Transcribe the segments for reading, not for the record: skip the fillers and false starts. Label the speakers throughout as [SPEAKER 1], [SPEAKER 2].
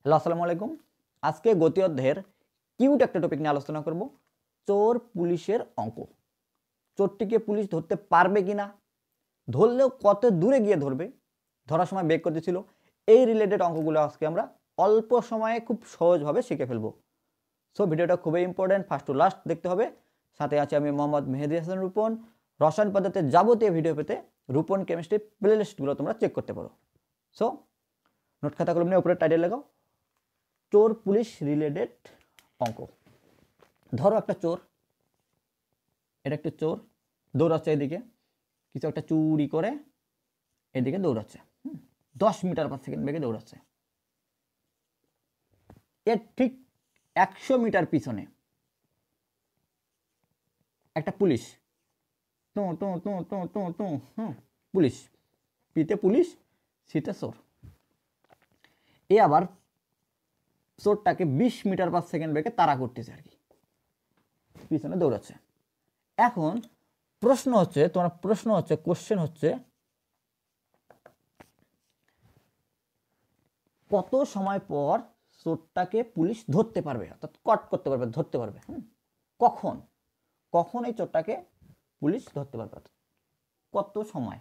[SPEAKER 1] Hello আসসালামু আলাইকুম। আজকে গতি অধ্যায়ের কিউট একটা টপিক নিয়ে আলোচনা করব, চোর পুলিশের অঙ্ক। চোরটিকে পুলিশ ধরতে পারবে কিনা, ধরলেও কত দূরে গিয়ে ধরবে, ধরার সময় বেগ কত ছিল, এই রিলেটেড অঙ্কগুলো আজকে আমরা অল্প সময়ে খুব সহজভাবে শিখে ফেলবো। সো ভিডিওটা খুবই ইম্পর্টেন্ট, ফার্স্ট টু লাস্ট দেখতে হবে। সাথে আছে আমি মোহাম্মদ মেহেদি হাসান রূপন। রসায়ন পদার্থের যাবতীয় ভিডিও পেতে রূপন কেমিস্ট্রি প্লেলিস্টগুলো তোমরা চেক করতে পারো। সো নোট খাতা কলম নিয়ে উপরে টাইটেল লাগাও, চোর পুলিশ রিলেটেড অঙ্ক। ধরো একটা চোর, এটা একটা চোর দৌড়াচ্ছে এদিকে, কিছু একটা চুরি করে এদিকে দৌড়াচ্ছে 10 মিটার পার সেকেন্ড বেগে দৌড়াচ্ছে। এর ঠিক 100 মিটার পিছনে একটা পুলিশ, টু টু টু টু টু টু পুলিশ, পিতে পুলিশ সিটে চোর। এ আবার চোরটাকে 20 মিটার পার সেকেন্ড বেগে তাড়া করতেছে আর কি, পিছনে দৌড়াচ্ছে। এখন প্রশ্ন হচ্ছে, তোমার প্রশ্ন হচ্ছে, কোশ্চেন হচ্ছে, কত সময় পর চোরটাকে পুলিশ ধরতে পারবে, অর্থাৎ কট করতে পারবে, ধরতে পারবে। কখন কখন এই চোরটাকে পুলিশ ধরতে পারবে, কত সময়,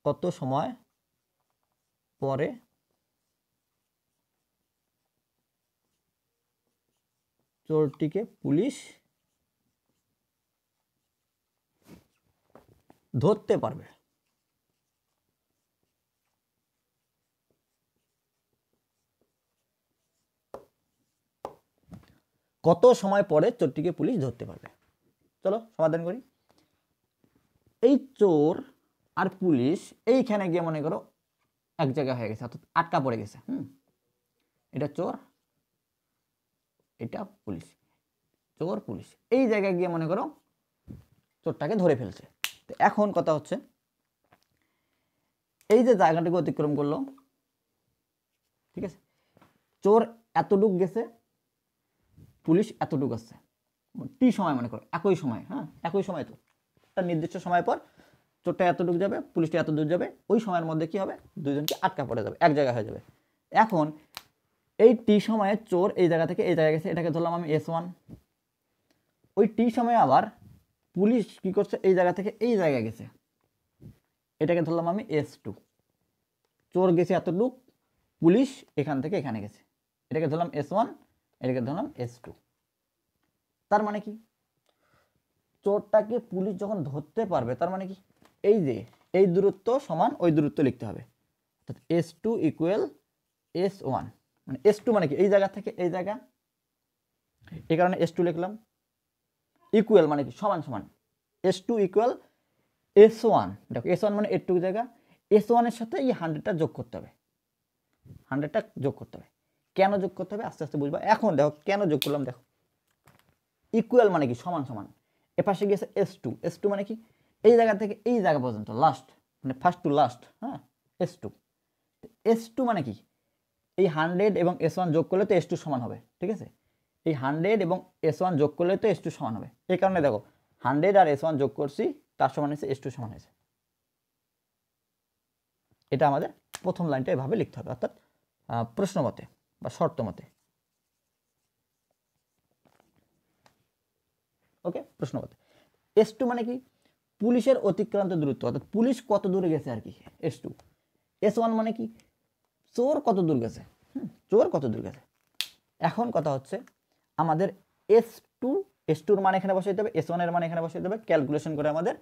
[SPEAKER 1] কত সময় পরে চোরটিকে পুলিশ ধরতে পারবে। কত সময় পরে চোরটিকে পুলিশ ধরতে পারবে, চলো সমাধান করি। এই চোর আর পুলিশ এইখানে গিয়ে মনে করো এক জায়গায় হয়ে গেছে, অর্থাৎ আটকা পড়ে গেছে। এটা চোর, এটা পুলিশ, চোর পুলিশ এই জায়গায় গিয়ে মনে করো চোরটাকে ধরে ফেলছে। তো এখন কথা হচ্ছে, এই যে জায়গাটাকে অতিক্রম করলো, ঠিক আছে, চোর এতটুক গেছে, পুলিশ এতটুক আসছে, টি সময় মনে করো, একই সময়, একই সময়। তো একটা নির্দিষ্ট সময় পর চোরটা এতটুক যাবে, পুলিশটা এত দূর যাবে, ওই সময়ের মধ্যে কি হবে, দুজনকে আটকা পড়ে যাবে, এক জায়গায় হয়ে যাবে। এখন এই টি সময়ে চোর এই জায়গা থেকে এই জায়গায় গেছে, এটাকে ধরলাম আমি S1। ওই টি সময়ে আবার পুলিশ কি করছে, এই জায়গা থেকে এই জায়গায় গেছে, এটাকে ধরলাম আমি S2। চোর গেছে এতটুক, পুলিশ এখান থেকে এখানে গেছে, এটাকে ধরলাম S1, এটাকে ধরলাম S2। তার মানে কি, চোরটাকে পুলিশ যখন ধরতে পারবে, তার মানে কি, এই যে এই দূরত্ব সমান ওই দূরত্ব লিখতে হবে, অর্থাৎ S2 ইকুয়াল S1। মানে S2 মানে কি, এই জায়গা থেকে এই জায়গা, এই কারণে S2 লিখলাম। ইকুয়াল মানে কি, সমান সমান, S2 ইকুয়াল S1। দেখো S1 মানে এটুকু জায়গা, S1 এর সাথে এই 100টা যোগ করতে হবে, 100টা যোগ করতে হবে। কেন যোগ করতে হবে আস্তে আস্তে বুঝবা। এখন দেখো কেন যোগ করলাম, দেখো ইকুয়াল মানে কি, সমান সমান। এপাশে গিয়েছে S2, S2 মানে কি, এই জায়গা থেকে এই জায়গা পর্যন্ত, লাস্ট মানে first to last, S2। S2 মানে কি, এই 100 এবং S1 যোগ করলে তো S2 সমান হবে, ঠিক আছে। এই 100 এবং S1 যোগ করলে তো S2 সমান হবে, এই কারণে দেখো 100 আর S1 যোগ করছি, তার সমান হয়েছে S2 সমান হয়েছে। এটা আমাদের প্রথম লাইনটা এভাবে লিখতে হবে, অর্থাৎ প্রশ্ন মতে বা শর্ত মতে। ওকে, প্রশ্ন মতে S2 মানে কি, পুলিশের অতিক্রান্ত দূরত্ব, অর্থাৎ পুলিশ কত দূরে গেছে আর কি, S2। S1 মানে কি, চোর কত দূর গেছে, চোর কত দূর গেছে। এখন কথা হচ্ছে, আমাদের S2 এর মান এখানে বসিয়ে দিতে হবে, S1 এর মান এখানে বসিয়ে দিতে হবে, ক্যালকুলেশন করে আমাদের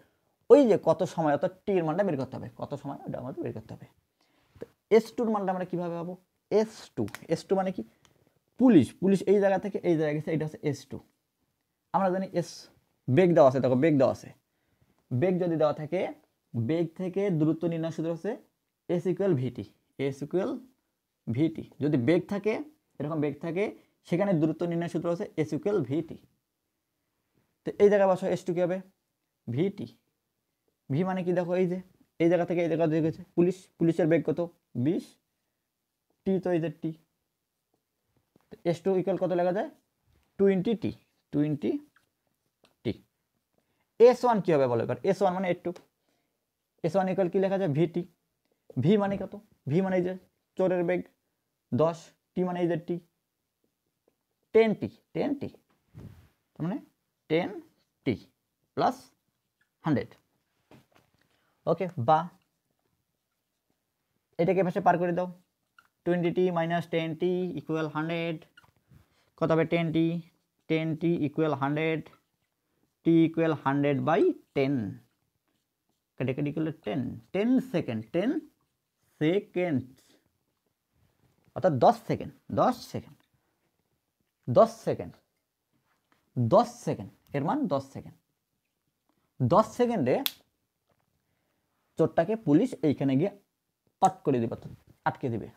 [SPEAKER 1] ওই যে কত সময়, অর্থাৎ টি এর মানটা বের করতে হবে, কত সময় ওটা আমাদের বের করতে হবে। তো S2 এর মানটা আমরা কিভাবে পাবো, S2 মানে কি, পুলিশ এই জায়গা থেকে এই জায়গায় গেছে, এটা হচ্ছে S2। আমরা জানি বেগ দেওয়া আছে, দেখো বেগ দেওয়া আছে, বেগ যদি দেওয়া থাকে, বেগ থেকে দূরত্ব নির্ণয় সূত্র হচ্ছে S ইকুয়াল ভিটি। যদি বেগ থাকে, এরকম বেগ থাকে, সেখানে দূরত্ব নির্ণয় সূত্র হচ্ছে S ইকুয়াল ভিটি। তো এই জায়গায় বসো, S2 কি হবে, ভিটি। ভি মানে কি, দেখো এই যে এই জায়গা থেকে এই জায়গা দিয়ে গেছে, পুলিশের বেগ কত 20, টি তো এই যে টি, S2 ইকুয়াল কত লেখা যায় 20 টি। S1 কি হবে বলো এবার, S1 মানে S1 ইকুয়াল কি লেখা যায়, ভিটি। ভি মানে কত, ভি মানে এই যে চোরের বেগ 10, টি মানে এই যে টি 10t, 10t তার মানে 10t প্লাস 100। ওকে, বা এটাকে পাশে পার করে দাও, 20t মাইনাস 10t ইকুয়াল 100, কত হবে 10t, 10t equal 100, t equal 100/10, কাটাকাটি করলে 10, 10 সেকেন্ড, 10 সেকেন্ড অর্থাৎ 10 সেকেন্ড, 10 সেকেন্ড, 10 সেকেন্ড, 10 সেকেন্ড, এর মান 10 সেকেন্ড। 10 সেকেন্ডে চোরটাকে পুলিশ এইখানে গিয়ে পাট করে দিবে, আটকে দিবে,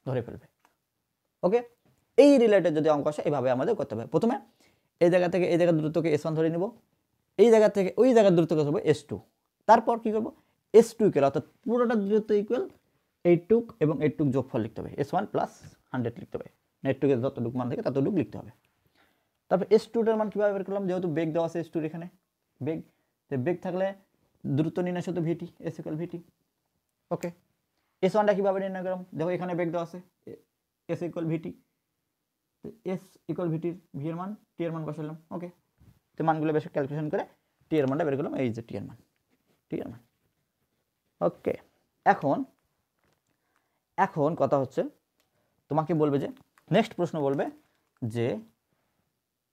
[SPEAKER 1] ধরে ফেলবে। ওকে, এই রিলেটেড যদি অঙ্ক আসে এইভাবে আমাদের করতে হবে। প্রথমে এই জায়গা থেকে এই জায়গার দূরত্বকে S1 ধরে নিব, এই জায়গা থেকে ওই জায়গার দূরত্বকে ধরবো S2, তারপর কি করবো S2 ইকুয়াল অর্থাৎ পুরোটা দূরত্ব ইকুয়াল এইটুক এবং এইটুক যোগফল লিখতে হবে, S1 প্লাস 100 লিখতে হবে, এইটুকের যতটুক মান থেকে ততটুক লিখতে হবে। তারপর S2টার মান কীভাবে বের করলাম, যেহেতু বেগ দেওয়া আছে S2 এখানে, বেগ থাকলে দূরত্ব নির্ণয় শুধু ভিটি, S ইকুয়াল ভিটি। ওকে, S1টা কীভাবে নির্ণয় করলাম, দেখো এখানে বেগ দেওয়া আছে S ইকুয়াল ভিটি, S ইকুয়াল ভিটির ভি এর মান টি এর মান বসালাম। ওকে, তো মানগুলো বেশি ক্যালকুলেশন করে টি এর মানটা বের করলাম, এই যে টি এর মান, টি এর মান। ওকে, এখন কথা হচ্ছে তোমাকে বলবে যে নেক্সট প্রশ্ন বলবে যে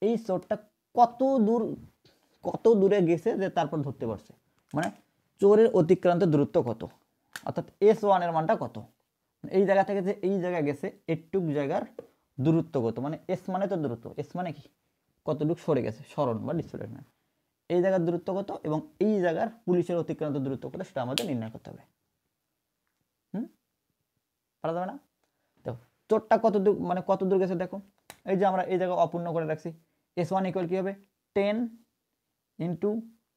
[SPEAKER 1] এই চোরটা কত দূরে গেছে যে তারপর ধরতে পারছে, মানে চোরের অতিক্রান্ত দূরত্ব কত, অর্থাৎ S1 এর মানটা কত, এই জায়গা থেকে যে এই জায়গায় গেছে এইটুক জায়গার দূরত্ব কত, মানে S মানে তো দূরত্ব, S মানে কি কতটুক সরে গেছে, সরণ বা ডিসপ্লেসমেন্ট, এই জায়গার দূরত্ব কত এবং এই জায়গার পুলিশের অতিক্রান্ত দূরত্ব কত সেটা আমাদের নির্ণয় করতে হবে। পারা যাবে না? দেখো চোরটা কত দূর গেছে, দেখো এই যে আমরা এই জায়গা অপূর্ণ করে রাখছি, S1 ইকুয়াল কি হবে 10 ইন্টু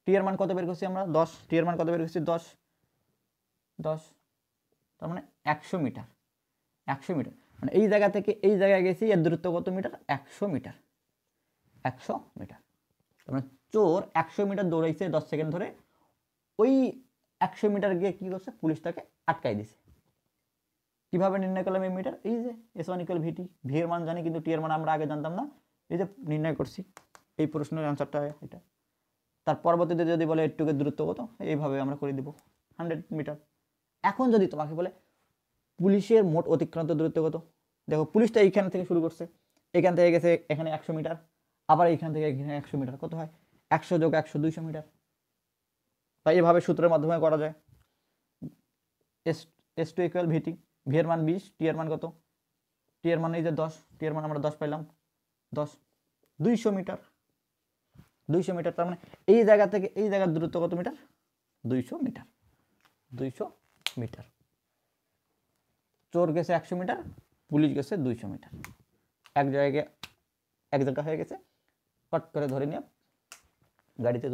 [SPEAKER 1] টি এর মান কত বের করছি আমরা 10, টি এর মান কত বের করছি 10, তার মানে 100 মিটার, 100 মিটার মানে এই জায়গা থেকে এই জায়গায় গেছি, এর দূরত্ব কত মিটার, 100 মিটার, 100 মিটার। তার মানে চোর 100 মিটার দৌড়াইছে 10 সেকেন্ড ধরে, ওই 100 মিটার গিয়ে কি করছে, পুলিশ তাকে আটকাই দিছে। কিভাবে নির্ণয় করলাম এই মিটার, এই যে S1 ইকুয়াল ভিটি, ভি এর মান জানি কিন্তু টি এর মান আমরা আগে জানতাম না, এই যে নির্ণয় করছি, এই প্রশ্নের আনসারটা এটা। তার পরবর্তীতে যদি বলে এইটুকের দূরত্ব কত, এইভাবে আমরা করে দিব 100 মিটার। এখন যদি তোমাকে বলে পুলিশের মোট অতিক্রান্ত দূরত্ব কত, দেখো পুলিশটা এইখান থেকে শুরু করছে, এখান থেকে গেছে এখানে 100 মিটার, আবার এইখান থেকে এখানে 100 মিটার, কত হয় 100 যোগ 100 200 মিটার। তাই এভাবে সূত্রের মাধ্যমে করা যায়। S2 ইকুয়াল ভিটি, ভি এর মান 20, টি এর মান কত, টি এর মান এই যে 10, টি এর মান আমরা 10 পাইলাম, 10 200 মিটার, 200 মিটার, তার মানে এই জায়গা থেকে এই জায়গার দূরত্ব কত মিটার, 200 মিটার, 200 মিটার। চোর গেছে 100 মিটার, পুলিশ গেছে 200 মিটার, এক জায়গা হয়ে গেছে, পট করে ধরে নিয়ে গাড়িতে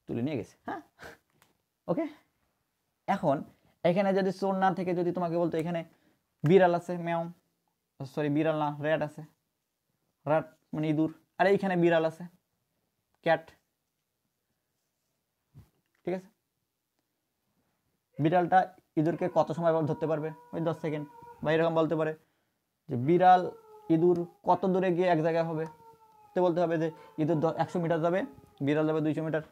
[SPEAKER 1] তুলে নিয়ে গেছে। হ্যাঁ, ওকে। এখন এখানে যদি চোর না থেকে যদি তোমাকে বলতো এখানে বিড়াল আছে, বিড়াল না র্যাট আছে, র্যাট মানে ইঁদুর, আর এইখানে বিড়াল আছে ক্যাট, ঠিক আছে, বিড়ালটা ইঁদুরকে কত সময় ধরতে পারবে, ওই 10 সেকেন্ড, বা এরকম বলতে পারে যে বিড়াল ইঁদুর কত দূরে গিয়ে এক জায়গায় হবে, তো বলতে হবে যে ইঁদুর 100 মিটার যাবে, বিড়াল যাবে 200 মিটার,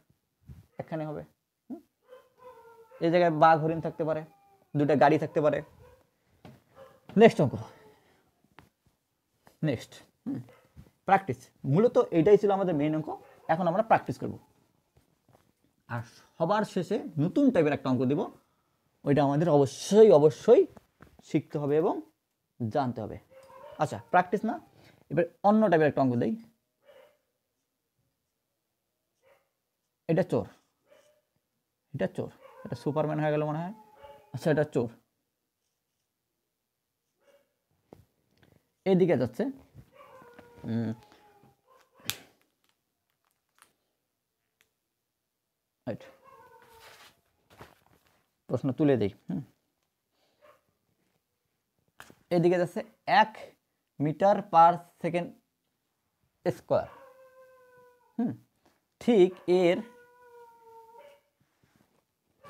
[SPEAKER 1] একখানে হবে। এই জায়গায় বাঘ হরিণ থাকতে পারে, দুটা গাড়ি থাকতে পারে। নেক্সট অঙ্ক, নেক্সট প্র্যাকটিস, মূলত এটাই ছিল আমাদের মেইন অঙ্ক। এখন আমরা প্র্যাকটিস করব, আর সবার শেষে নতুন টাইপের একটা অঙ্ক দেব, ওইটা আমাদের অবশ্যই শিখতে হবে এবং জানতে হবে। আচ্ছা, প্র্যাকটিস না, এবার অন্য টাইপের একটা অঙ্ক দেই। এটা চোর, এটা সুপারম্যান হয়ে গেল মনে হয়। আচ্ছা, এটা চোর এদিকে যাচ্ছে, প্রশ্ন তুলে দিই। এদিকে যাচ্ছে 1 মিটার পার সেকেন্ড স্কোয়ার, ঠিক এর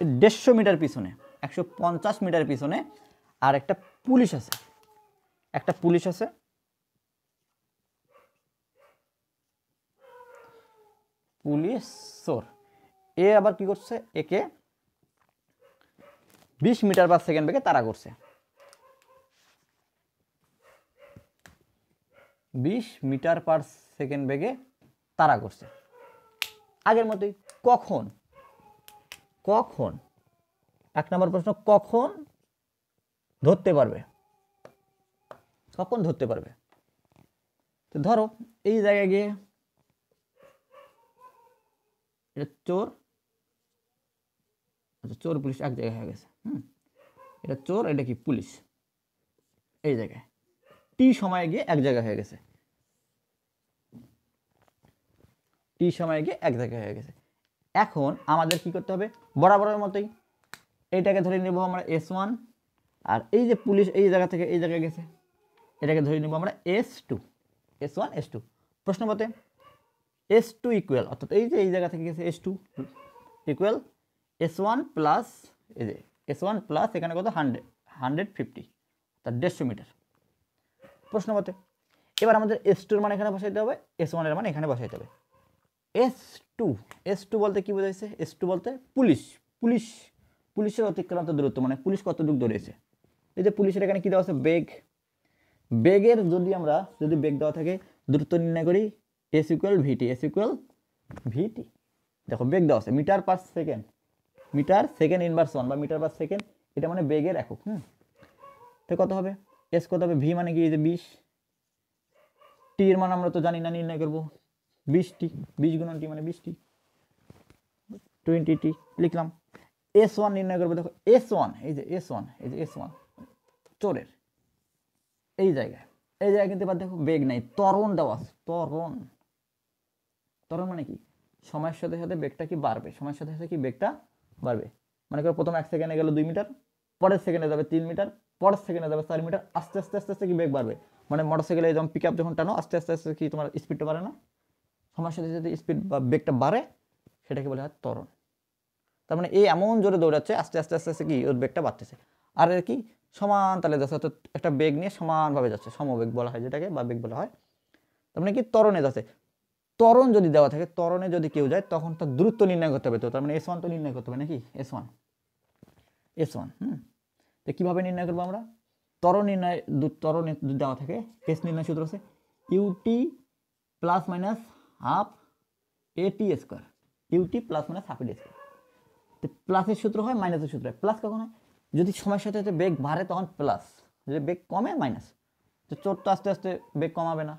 [SPEAKER 1] 150 মিটার পিছনে 150 মিটার পিছনে আর একটা পুলিশ আছে, পুলিশ চোর। এ আবার কি করছে, একে 20 মিটার পার সেকেন্ড বেগে তাড়া করছে, 20 মিটার পার সেকেন্ড বেগে তাড়া করছে। আগের মতোই কখন, এক নম্বর প্রশ্ন, কখন ধরতে পারবে, তো ধরো এই জায়গায় গিয়ে এটা চোর, আচ্ছা চোর পুলিশ এক জায়গায় হয়ে গেছে, এটা চোর, এটা কি পুলিশ, এই জায়গায় টি সময়ে গিয়ে এক জায়গায় হয়ে গেছে, এখন আমাদের কি করতে হবে, বরাবরের মতোই এইটাকে ধরে নেব আমরা S1, আর এই যে পুলিশ এই জায়গা থেকে এই জায়গায় গেছে, এটাকে ধরে নেব আমরা S2, S1 S2। প্রশ্ন মতে S2 ইকুয়াল, অর্থাৎ এই যে এই জায়গা থেকে গেছে S2 ইকুয়াল S1 প্লাস, এই যে S1 প্লাস এখানে কত 150, অর্থাৎ 150 মিটার। প্রশ্ন মতে এবার আমাদের S2 এর মান এখানে বসাইতে হবে, S1 এর মান এখানে বসাইতে হবে। S2 বলতে কি বোঝাইছে, S2 বলতে পুলিশের অতিক্রান্ত দূরত্ব, মানে পুলিশ কতটুকু দৌড়েছে। এই যে পুলিশের এখানে কি দেওয়া আছে, বেগের যদি বেগ দেওয়া থাকে দূরত্ব নির্ণয় করি, S ইকুয়াল ভিটি, দেখো বেগ দেওয়া আছে মিটার পার সেকেন্ড ইনভার্স 1 বা মিটার পার সেকেন্ড, এটা মানে বেগের একক। তো কত হবে, S কত হবে, ভি মানে কি, এই যে 20, টি এর মান আমরা তো জানি না, নির্ণয় করবো 20 গুণন টি মানে 20 20 টি লিখলাম। S1 নির্ণয় করবো, দেখো S1 এই যে S1 চোরের এই জায়গায় কিন্তু এবার দেখো বেগ নাই, ত্বরণ দেওয়া আছে, ত্বরণ মানে কি, সময়ের সাথে সাথে বেগটা কি বাড়বে, বেগটা বাড়বে। মানে করো প্রথম 1 সেকেন্ডে গেল 2 মিটার, পরের সেকেন্ডে যাবে 3 মিটার, পরের সেকেন্ডে যাবে 4 মিটার, আস্তে আস্তে কি বেগ বাড়বে। মানে মোটরসাইকেলে যখন পিক আপ যখন টানো আস্তে আস্তে কি তোমার স্পিডটা বাড়ে না, সময়ের সাথে সাথে স্পিড বা বেগটা বাড়ে, সেটাকে বলা হয় ত্বরণ। তার মানে এই এমন জোরে দৌড়াচ্ছে, আস্তে আস্তে কি ওর বেগটা বাড়তেছে, আর এর কি সমান তালে যাচ্ছে, অর্থাৎ একটা বেগ নিয়ে সমানভাবে যাচ্ছে, সমবেগ বলা হয় যেটাকে, বা বেগ বলা হয়। তার মানে কি ত্বরণে যাচ্ছে। ত্বরণ যদি দেওয়া থাকে, ত্বরণে যদি কেউ যায় তখন তার দূরত্ব নির্ণয় করতে হবে, তো তার মানে S1 তো নির্ণয় করতে হবে নাকি, S1 তো কিভাবে নির্ণয় করবো আমরা, ত্বরণে যদি দেওয়া থাকে, S নির্ণয় সূত্র আছে u t plus minus half AT square, u t plus minus half AT square. তো প্লাসের সূত্র হয়, মাইনাসের সূত্র হয়। প্লাস কখন হয়, যদি সময়ের সাথে সাথে বেগ বাড়ে তখন প্লাস, যদি বেগ কমে মাইনাস। তো চোর তো আস্তে আস্তে বেগ কমাবে না,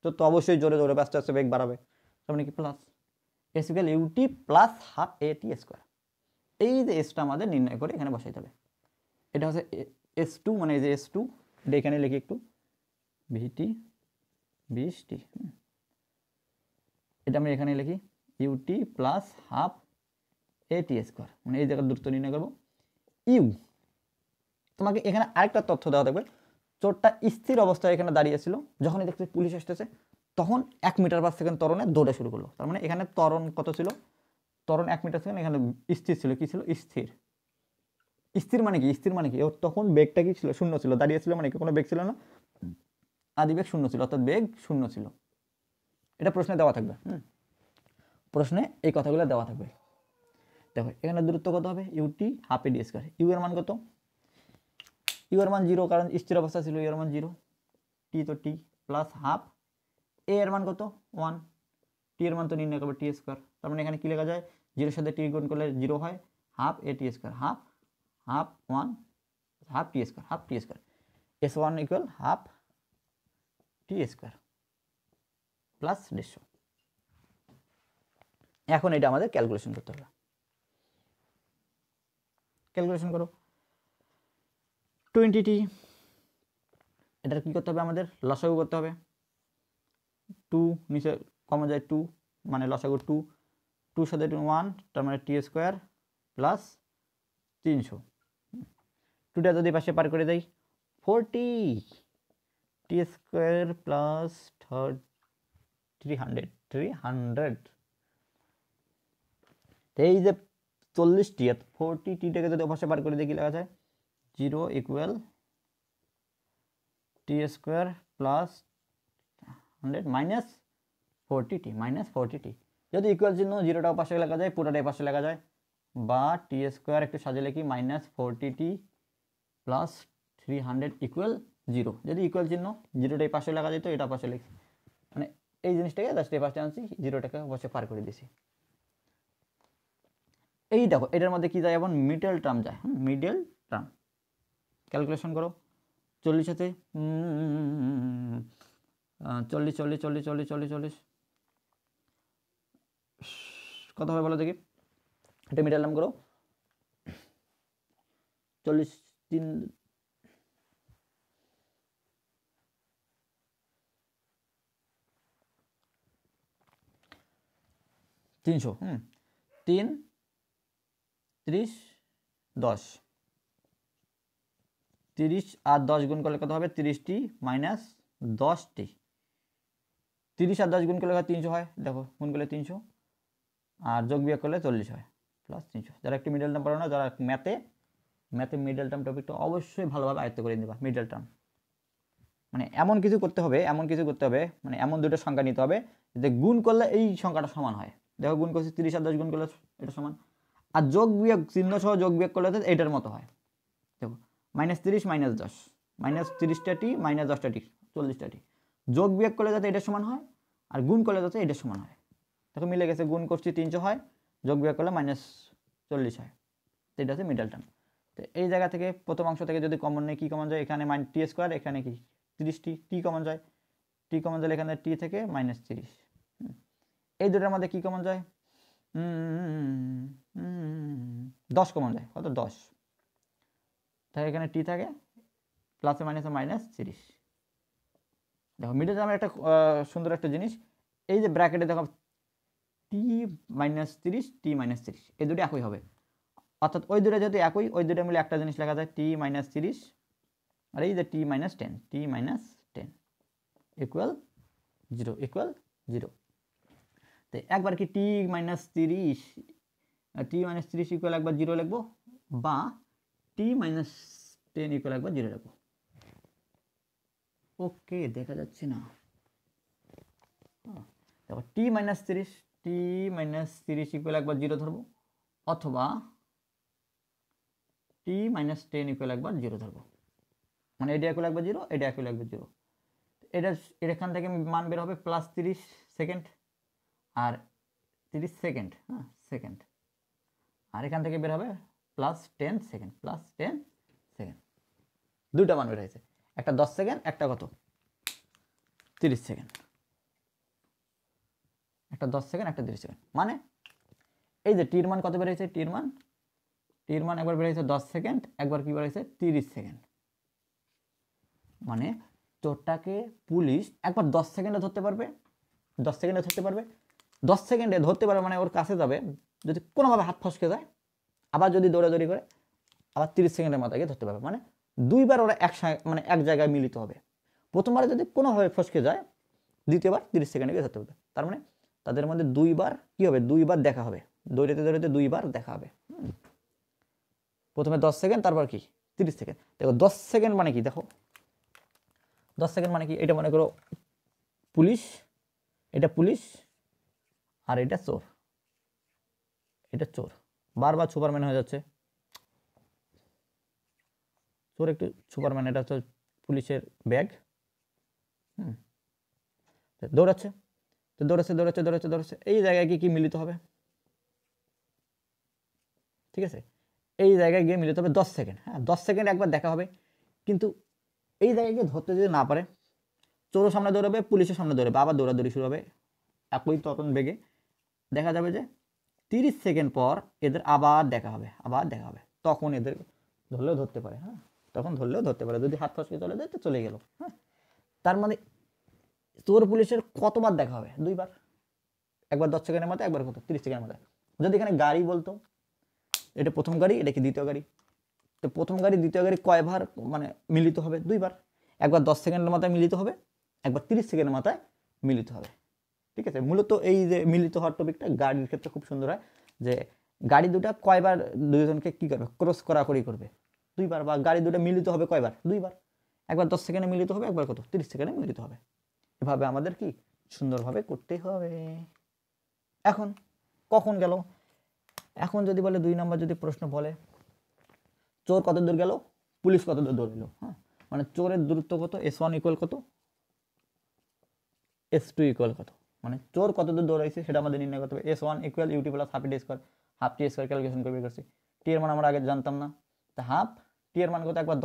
[SPEAKER 1] চোর তো অবশ্যই জোরে আস্তে আস্তে বেগ বাড়াবে, তার মানে কি plus S equal u t plus half AT square. এই যে এসটা আমাদের নির্ণয় করে এখানে বসাইতে হবে। এটা হচ্ছে S2, মানে এই যে S2, এটা এখানে লিখি একটু, ভিটি 20টি, এটা আমি এখানে লিখি u t plus half AT square, মানে এই জায়গার দূরত্ব নির্ণয় করবো। তোমাকে এখানে আরেকটা তথ্য দেওয়া থাকবে, চোরটা স্থির অবস্থায় এখানে দাঁড়িয়েছিল, যখনই দেখছে পুলিশ আসতেছে তখন 1 মিটার পার সেকেন্ড ত্বরণে দৌড়া শুরু করলো। তার মানে এখানে ত্বরণ কত ছিল, ত্বরণ 1 মিটার সেকেন্ড, এখানে স্থির ছিল, কি ছিল, স্থির মানে কি, ওর তখন বেগটা কি ছিল, শূন্য ছিল, দাঁড়িয়েছিল মানে কি কোনো বেগ ছিল না, আদি বেগ শূন্য ছিল, অর্থাৎ বেগ শূন্য ছিল। এটা প্রশ্নে দেওয়া থাকবে, প্রশ্নে এই কথাগুলো দেওয়া থাকবে। দেখো এখানে দূরত্ব কত হবে, u t half AT square, u এর মান কত, ইউ এর মান 0, কারণ স্থির অবস্থা ছিল, ইউ এর মান 0, টি তো টি প্লাস হাফ, এ এর মান কত 1, টি এর মান তো নির্ণয় করবে টি স্কোয়ার। তার মানে এখানে কি লেখা যায়, 0 সাথে টি গুণ করলে 0 হয়, half AT square, half 1 half t square, S1 equal half t square plus 150। এখন এটা আমাদের ক্যালকুলেশন করতে হবে, ক্যালকুলেশন করো 20t, এটার কি করতে হবে, আমাদের লসাগু করতে হবে, 2 নিচে কমা যায় 2, মানে লসাগু 2 সাথে 1, তার মানে টি স্কোয়ার প্লাস 300, 2টা যদি পাশে পার করে দেয় 40, টি স্কোয়ার প্লাস 300। এই যে 40t 40tটাকে যদি অবশ্যই বার করে দেখি লেখা যায় 0 ইকুয়াল টি স্কোয়ার প্লাস 100 মাইনাস 40t যদি ইকুয়াল চিহ্ন জিরোটাও পাশে লেখা যায় পুরোটাই পাশে লেখা যায় বা টি স্কোয়ার একটু সাজিয়ে লিখি মাইনাস 40t প্লাস 300 ইকুয়াল 0 যদি ইকুয়াল চিহ্ন জিরোটাই পাশে লেখা যেত এটা পাশে লিখছি মানে এই জিনিসটাকে জাস্ট এই পাশে আনছি জিরোটাকে অবশ্যই পার করে দিছি এই দেখো এটার মধ্যে কি যায় এখন মিডল টার্ম যায় মিডল টার্ম ক্যালকুলেশন করো 40 সাথে 40 কত হবে বলো দেখি এটা মিডল টার্ম করো 40 3 300 3 30 10 30 আর 10 গুণ করলে কত হবে 30t মাইনাস 10t 30 আর 10 গুণ করলে 300 হয় দেখো গুণ করলে 300 আর যোগ বিয়োগ করলে 40 হয় প্লাস 300 যারা একটু মিডল টার্ম পড়ো না যারা ম্যাথে মিডল টার্ম টপিকটা অবশ্যই ভালোভাবে আয়ত্ত করে নিবা মিডল টার্ম মানে এমন কিছু করতে হবে মানে এমন দুটো সংখ্যা নিতে হবে যে গুণ করলে এই সংখ্যাটা সমান হয় দেখো গুণ করছি 30 আর 10 গুণ করলে এটা সমান আর যোগ বিয়োগ চিহ্ন সহ যোগ বিয়োগ করলে এটার মতো হয় দেখো -30 -10 -30টা টি -10টা টি 40টা টি যোগ বিয়োগ করলে যাতে এটা সমান হয় আর গুণ করলে যাতে এটা সমান হয় দেখো মিলে গেছে গুণ করছি 300 হয় যোগ বিয়োগ করলে -40 হয় তো এটা হচ্ছে মিডল টার্ম তো এই জায়গা থেকে প্রথম অংশ থেকে যদি কমন নেই কি কমন যায় এখানে -t স্কয়ার এখানে কি 30t টি কমন যায় টি কমন যায় এখানে টি থেকে -30 এই দুটোর মধ্যে কি কমন যায় 10 কমন যায় কত 10 তাহলে এখানে টি থাকে প্লাসে মাইনাসে -30 দেখো মিডল টার্মের একটা সুন্দর একটা জিনিস এই যে ব্র্যাকেটে দেখো টি -30 টি -30 এই দুটো একই হবে অর্থাৎ ওই দুটো যদি একই ওই দুটো মিলে একটা জিনিস লেখা যায় টি -30 আর এই যে টি -10 ইকুয়াল 0 তো একবার কি টি -30 ইকুয়াল একবার 0 লিখবো বা টি -10 ইকুয়াল একবার 0 লিখবো ওকে দেখা যাচ্ছে না দেখো টি -30 ইকুয়াল একবার 0 ধরবো অথবা টি -10 ইকুয়াল একবার 0 ধরবো মানে এটা ইকুয়াল একবার 0 এটা ইকুয়াল একবার 0 এটা এখান থেকে মান বের হবে +30 সেকেন্ড আর 30 সেকেন্ড সেকেন্ড আর এখান থেকে বের হবে +10 সেকেন্ড দুইটা মান বের হয়েছে একটা 10 সেকেন্ড একটা কত 30 সেকেন্ড একটা 10 সেকেন্ড একটা 30 সেকেন্ড মানে এই যে টির মান কত বের হয়েছে টির মান একবার বের হয়েছে 10 সেকেন্ড একবার কি বের হয়েছে 30 সেকেন্ড মানে চোরটাকে পুলিশ একবার 10 সেকেন্ডে ধরতে পারবে 10 সেকেন্ডে ধরতে পারবে মানে ওর কাছে যাবে যদি কোনোভাবে হাত ফসকে যায় আবার যদি দৌড়াদৌড়ি করে আবার 30 সেকেন্ডের মাথায় গিয়ে ধরতে পারবে মানে দুইবার ওরা এক জায়গায় মিলিত হবে প্রথমবারে যদি কোনোভাবে ফসকে যায় দ্বিতীয়বার 30 সেকেন্ডে গিয়ে ধরতে পারবে তার মানে তাদের মধ্যে দুইবার কি হবে দুইবার দেখা হবে দৌড়াতে দুইবার দেখা হবে প্রথমে 10 সেকেন্ড তারপর কি 30 সেকেন্ড দেখো 10 সেকেন্ড মানে কি দেখো 10 সেকেন্ড মানে কি এটা মনে করো পুলিশ এটা পুলিশ আর এটা চোর বারবার সুপারম্যান হয়ে যাচ্ছে চোর একটু সুপারম্যান এটা হচ্ছে পুলিশের ব্যাগ দৌড়াচ্ছে তো দৌড়াচ্ছে এই জায়গায় কি মিলিত হবে ঠিক আছে এই জায়গায় গিয়ে মিলিত হবে 10 সেকেন্ড 10 সেকেন্ড একবার দেখা হবে কিন্তু এই জায়গায় গিয়ে ধরতে যদি না পারে চোরও সামনে দৌড়াবে পুলিশের সামনে দৌড়াবে আবার দৌড়াদৌড়ি শুরু হবে একই তখন বেগে দেখা যাবে যে 30 সেকেন্ড পর এদের আবার দেখা হবে তখন এদের ধরলেও ধরতে পারে তখন ধরলেও ধরতে পারে যদি হাত ফসকে চলে যায় তো চলে গেল তার মানে চোর পুলিশের কতবার দেখা হবে দুইবার একবার 10 সেকেন্ডের মাথায় একবার কত 30 সেকেন্ডের মাথায় যদি এখানে গাড়ি বলতো এটা প্রথম গাড়ি এটা কি দ্বিতীয় গাড়ি তো প্রথম গাড়ি দ্বিতীয় গাড়ি কয়বার মানে মিলিত হবে দুইবার একবার 10 সেকেন্ডের মাথায় মিলিত হবে একবার 30 সেকেন্ডের মাথায় মিলিত হবে ঠিক আছে মূলত এই যে মিলিত হওয়ার টপিকটা গাড়ির ক্ষেত্রে খুব সুন্দর হয় যে গাড়ি দুটা কয়বার দুজনকে কি করবে, ক্রস করাকরি করবে, দুইবার। বা গাড়ি দুটো মিলিত হবে কয়বার, দুইবার। একবার 10 সেকেন্ডে মিলিত হবে, একবার কত 30 সেকেন্ডে মিলিত হবে। এভাবে আমাদের কি সুন্দরভাবে করতে হবে। এখন কখন গেল, এখন যদি বলে 2 নম্বর যদি প্রশ্ন বলে চোর কত দূর গেল, পুলিশ কত দূর দৌড়ালো, হ্যাঁ, মানে চোরের দূরত্ব কত, S1 ইকুয়াল কত, S2 ইকুয়াল কত, মানে চোর কত দূর দৌড়াইছে সেটা আমাদের নির্ণয় করতে হবে। S1 equal u t plus half t square, half t square calculation করে বের করছি। টি এর মান আমরা আগে জানতাম না, তা হাফ টি এর মান কত, একবার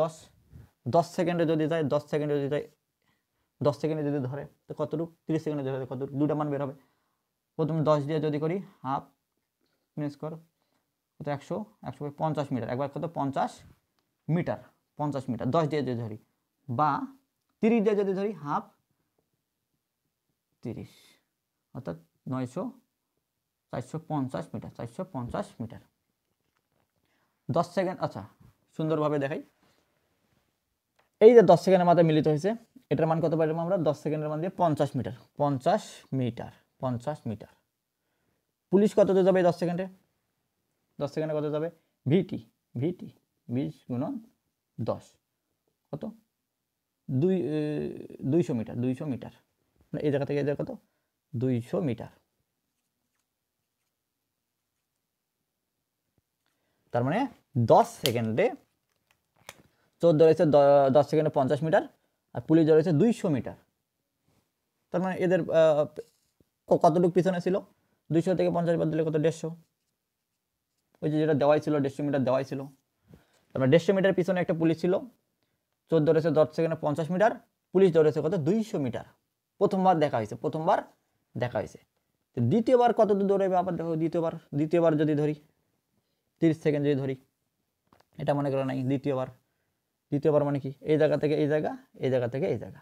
[SPEAKER 1] 10 সেকেন্ডে যদি যায়, 10 সেকেন্ডে যদি যায়, 10 সেকেন্ডে যদি ধরে তো কতটুকু, 30 সেকেন্ডে ধরে কতটুকু, দুটা মান বের হবে। প্রথমে 10 দিয়ে যদি করি হাফ স্কোয়ার কত, 150 মিটার, একবার কত 50 মিটার, 50 মিটার 10 দিয়ে যদি ধরি, বা 30 দিয়ে যদি ধরি হাফ 30, অর্থাৎ 450 মিটার, 450 মিটার 10 সেকেন্ড। আচ্ছা সুন্দরভাবে দেখাই, এই যে 10 সেকেন্ডের মাথায় মিলিত হয়েছে, এটার মান কত পাইলাম আমরা, 10 সেকেন্ডের মান দিয়ে 50 মিটার, 50 মিটার, 50 মিটার। পুলিশ কত দূর যাবে 10 সেকেন্ডে, 10 সেকেন্ডে কত যাবে, ভিটি 20 গুণন 10 কত, 200 মিটার, 200 মিটার, মানে এই জায়গা থেকে এই জায়গা কত, 200 মিটার। তার মানে 10 সেকেন্ডে চোর ধরেছে 10 সেকেন্ডে 50 মিটার, আর পুলিশ ধরেছে 200 মিটার। তার মানে এদের কতটুকু পিছনে ছিল, 200 থেকে 50 বাদ দিলে কত, 150, ওই যে যেটা দেওয়াই ছিল 150 মিটার দেওয়াই ছিল। তারপরে 150 মিটার পিছনে একটা পুলিশ ছিল, চোর ধরেছে 10 সেকেন্ডে 50 মিটার, পুলিশ ধরেছে কত, 200 মিটার। প্রথমবার দেখা হয়েছে, প্রথমবার দেখা হয়েছে। তো দ্বিতীয়বার কত দূর দৌড়াবে, আবার দেখো দ্বিতীয়বার যদি ধরি 30 সেকেন্ড যদি ধরি, এটা মনে করো নাই, দ্বিতীয়বার মানে কি, এই জায়গা থেকে এই জায়গা, এই জায়গা থেকে এই জায়গা,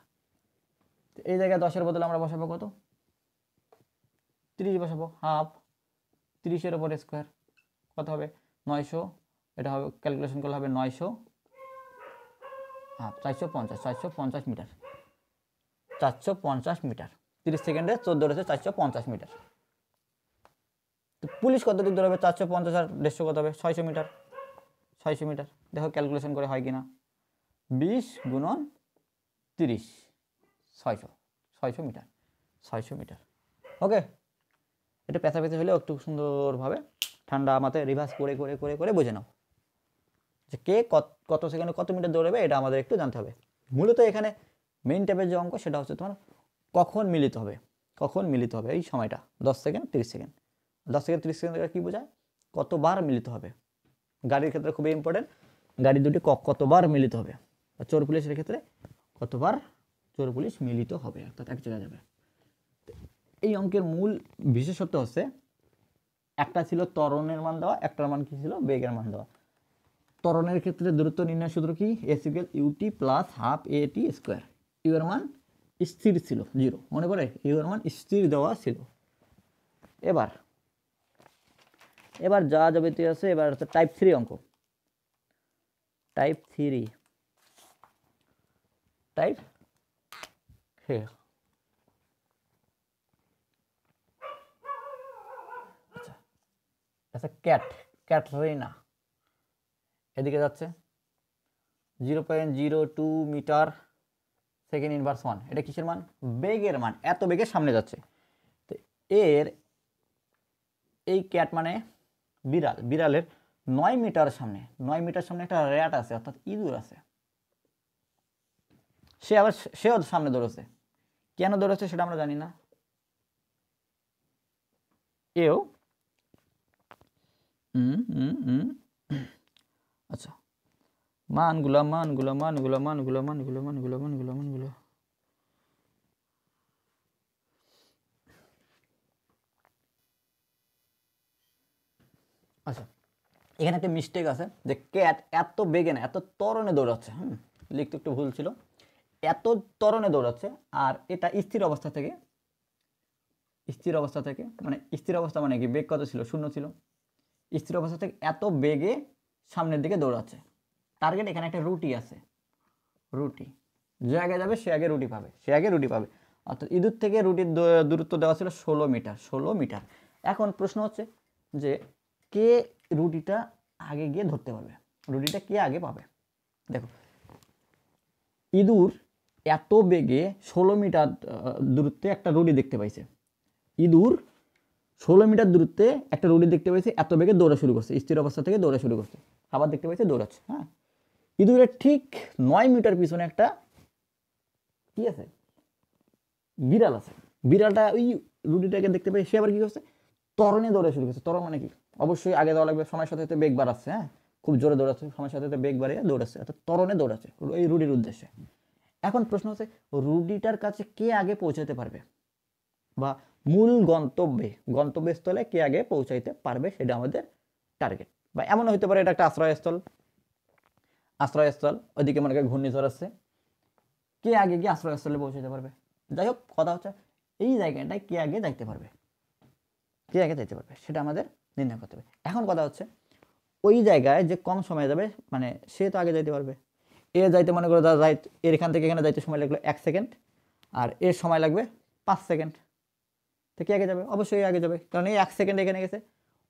[SPEAKER 1] এই জায়গায় 10-এর বদলে আমরা বসাবো কত, 30 বসাবো, হাফ 30-এর উপর স্কোয়ার কত হবে 900, এটা হবে ক্যালকুলেশন করলে হবে 900 হাফ 450 মিটার, 450 মিটার। 30 সেকেন্ডে 14 হচ্ছে 450 মিটার। তো পুলিশ কত দূর দৌড়াবে, 450 আর 150 কত হবে, 600 মিটার, 600 মিটার। দেখো ক্যালকুলেশন করে হয় কিনা, 20 গুণন 30, 600 মিটার, 600 মিটার। ওকে, এটা পেঁচাপেঁচি হলেও একটু সুন্দরভাবে ঠান্ডা মাথায় রিভার্স করে করে করে করে বুঝে নাও যে কে কত সেকেন্ডে কত মিটার দৌড়াবে, এটা আমাদের একটু জানতে হবে। মূলত এখানে মেইন টাইপের যে অঙ্ক সেটা হচ্ছে তোমার কখন মিলিত হবে, কখন মিলিত হবে, এই সময়টা 10 সেকেন্ড 30 সেকেন্ড, 10 সেকেন্ড 30 সেকেন্ড কী বোঝায়, কতবার মিলিত হবে। গাড়ির ক্ষেত্রে খুবই ইম্পর্টেন্ট, গাড়ি দুটি কতবার মিলিত হবে, চোর পুলিশের ক্ষেত্রে কতবার চোর পুলিশ মিলিত হবে, অর্থাৎ এক জায়গায় যাবে। এই অঙ্কের মূল বিশেষত্ব হচ্ছে একটা ছিল ত্বরণের মান দেওয়া, একটার মান কি ছিল, বেগের মান দেওয়া। ত্বরণের ক্ষেত্রে দূরত্ব নির্ণয় সূত্র কি, S equal u t plus half AT square. U এর মান স্থির ছিল 0, মনে পড়ে, ইউ এর মান স্থির দেওয়া ছিল। এবার যা যাবতীয় আছে, এবার হচ্ছে টাইপ 3 অঙ্ক, টাইপ 3 আচ্ছা ক্যাটরিনা এদিকে যাচ্ছে 0.02 মিটার সেকেন্ড ইনভার্স 1, এটা কিসের মান, বেগের মান, এত বেগের সামনে যাচ্ছে। তো এর এই ক্যাট মানে বিড়াল, বিড়ালের 9 মিটার সামনে, 9 মিটার সামনে একটা র্যাট আছে, অর্থাৎ ইঁদুর আছে। সেও সামনে দৌড়েছে, কেন দৌড়েছে সেটা আমরা জানি না। এও আচ্ছা মানগুলো আচ্ছা, এখানে একটা মিস্টেক আছে যে ক্যাট এত বেগে না, এত ত্বরণে দৌড়াচ্ছে, লিখতে একটু ভুল ছিল, এত ত্বরণে দৌড়াচ্ছে। আর এটা স্থির অবস্থা থেকে মানে স্থির অবস্থা মানে কি, বেগ কত ছিল, 0 ছিল। স্থির অবস্থা থেকে এত বেগে সামনের দিকে দৌড়াচ্ছে। টার্গেট এখানে একটা রুটি আছে, রুটি যে আগে যাবে সে আগে রুটি পাবে, অর্থাৎ ইঁদুর থেকে রুটির দূরত্ব দেওয়া ছিল 16 মিটার। এখন প্রশ্ন হচ্ছে যে কে রুটিটা আগে গিয়ে ধরতে পারবে, রুটিটা কে আগে পাবে। দেখো ইঁদুর এত বেগে 16 মিটার দূরত্বে একটা রুটি দেখতে পাইছে, ইঁদুর 16 মিটার দূরত্বে একটা রুটি দেখতে পাইছে, এত বেগে দৌড়া শুরু করছে, স্থির অবস্থা থেকে দৌড়া শুরু করছে, আবার দেখতে পাইছে দৌড়াচ্ছে। হ্যাঁ, ইঁদুরের ঠিক 9 মিটার পিছনে একটা কি আছে, বিড়াল আছে। বিড়ালটা ওই রুটিটাকে দেখতে পেয়ে সে আবার কি করছে, ত্বরণে দৌড়া শুরু করছে। ত্বরণ মানে কি, অবশ্যই আগে দেওয়া লাগবে, সময়ের সাথে সাথে বেগ বাড়াচ্ছে। হ্যাঁ, খুব জোরে দৌড়াচ্ছে, সময়ের সাথে সাথে বেগ বাড়িয়ে দৌড়াচ্ছে, অর্থাৎ ত্বরণে দৌড়াচ্ছে এই রুটির উদ্দেশ্যে। এখন প্রশ্ন হচ্ছে রুটিটার কাছে কে আগে পৌঁছাতে পারবে, বা মূল গন্তব্যস্থলে কে আগে পৌঁছাইতে পারবে, সেটা আমাদের টার্গেট। বা এমন হতে পারে এটা একটা আশ্রয়স্থল, ওইদিকে মনে করি ঘূর্ণিঝড় আছে, কে আগে গিয়ে আশ্রয়স্থলে পৌঁছাতে পারবে। যাই হোক, কথা হচ্ছে এই জায়গাটায় কে আগে যাইতে পারবে, সেটা আমাদের নির্ণয় করতে হবে। এখন কথা হচ্ছে ওই জায়গায় যে কম সময় যাবে, মানে সে তো আগে যাইতে পারবে। এ যাইতে মনে করো এর এখান থেকে এখানে যাইতে সময় লাগলো 1 সেকেন্ড, আর এর সময় লাগবে 5 সেকেন্ড, তো কে আগে যাবে? অবশ্যই আগে যাবে, কারণ এই 1 সেকেন্ডে এখানে গেছে,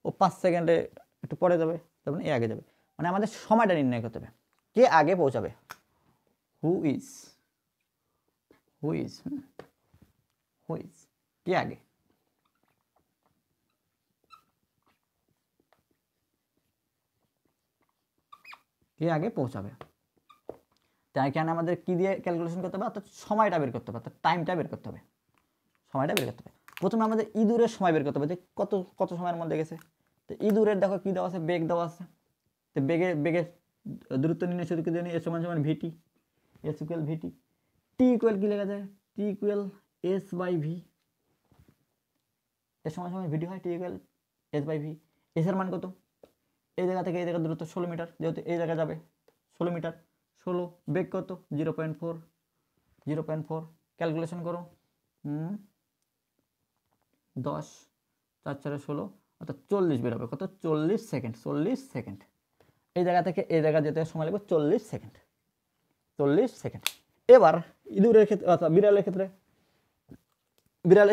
[SPEAKER 1] ও 5 সেকেন্ডে একটু পরে যাবে, তার মানে এ আগে যাবে। মানে আমাদের সময়টা নির্ণয় করতে হবে, কে আগে পৌঁছাবে, হু ইজ কে আগে। কে আগে পৌঁছাবে, তাই কেন আমাদের কি দিয়ে ক্যালকুলেশন করতে হবে, অর্থাৎ সময়টা বের করতে হবে, অর্থাৎ টাইমটা বের করতে হবে, সময়টা বের করতে হবে। প্রথমে আমাদের ইঁদুরের সময় বের করতে হবে, যে কত সময়ের মধ্যে গেছে। তো ইঁদুরের দেখো কি দেওয়া আছে, বেগ দেওয়া আছে। তো বেগের দূরত্ব নির্ণয় সূত্র কি জানি, এ সমান সমান v t, s equal v t. T equal কি লেখা যায়, t equal s by v, এর সমান সমান ভিটি হয়, t equal s by v. S এর মান কত, এই জায়গা থেকে এই জায়গার দূরত্ব 16 মিটার, যেহেতু এই জায়গা যাবে 16 মিটার, 16, বেগ কত 0.4, ক্যালকুলেশন করো, 10 4 4 16, অর্থাৎ 40 বের হবে, কত 40 সেকেন্ড। এই জায়গা থেকে এই জায়গা যেতে সময় লাগবে 40 সেকেন্ড। এবার ইঁদুরের ক্ষেত্রে, অর্থাৎ বিড়ালের